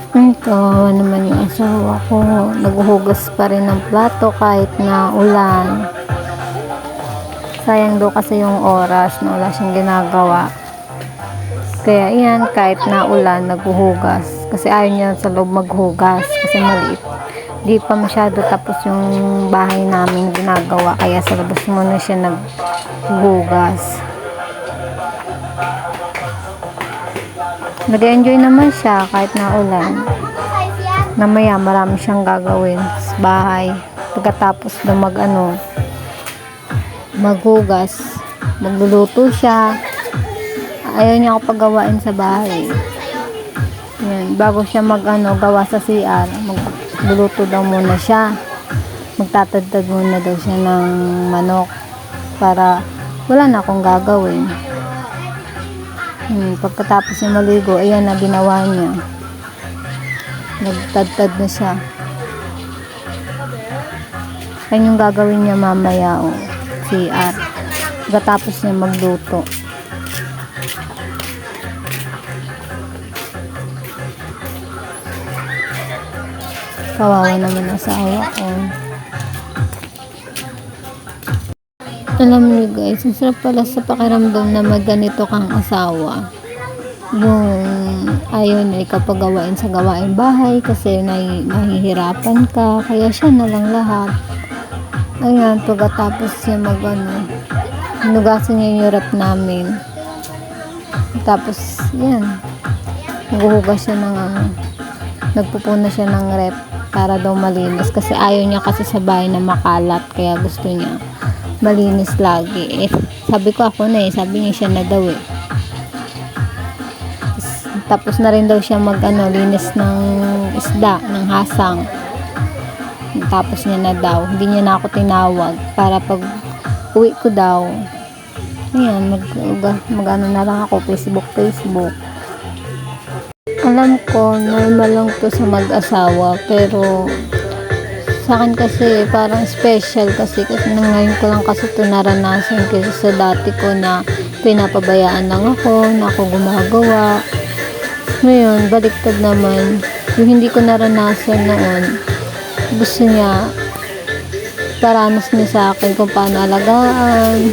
Kawawa naman yung asawa ko. Naghuhugas pa rin ng plato kahit na ulan. Sayang daw kasi yung oras na wala siyang ginagawa. Kaya yan, kahit na ulan, naghuhugas. Kasi ayaw niya sa loob maghugas kasi maliit. Di pa masyado tapos yung bahay namin ginagawa. Kaya sa labas muna siya naghuhugas. Nag-enjoy naman siya kahit na ulan. Namaya marami siyang gagawin sa bahay. Pagkatapos na maghugas, magluluto siya. Ayaw niya ako paggawain sa bahay. Yan, bago siya gawa sa CR, magluluto daw muna siya. Magtatagtag muna daw siya ng manok para wala na akong gagawin. Pagkatapos niya maligo, ayan na ginawa niya. Nagtadtad na siya. Ayan yung gagawin niya mamaya, CR. Pagkatapos niya magluto. Kawawa naman ang asawa ko. Alam niyo guys, ang sarap pala sa pakiramdam na magganito kang asawa. Yung ayaw na ikapagawain sa gawain bahay kasi nahihirapan ka. Kaya siya na lang lahat. Ayan, pagkatapos siya hinugasan niya yung rep namin. Tapos, yan. Naghuhugas siya nagpupuna siya ng rep para daw malinis. Kasi ayaw niya kasi sa bahay na makalat. Kaya gusto niya malinis lagi. Sabi ko ako na sabi niya siya na daw Tapos na rin daw siya linis ng isda, ng hasang. Tapos niya na daw. Hindi niya na ako tinawag para pag uwi ko daw. Ayan, na lang ako Facebook. Alam ko, normal lang to sa mag-asawa, pero sa akin kasi parang special kasi ngayon ko lang kasi ito naranasan kasi sa dati ko na pinapabayaan lang ako, na ako gumagawa. Ngayon, baliktad naman. Yung hindi ko naranasan noon, gusto niya, paranas niya sa akin kung paano alagaan,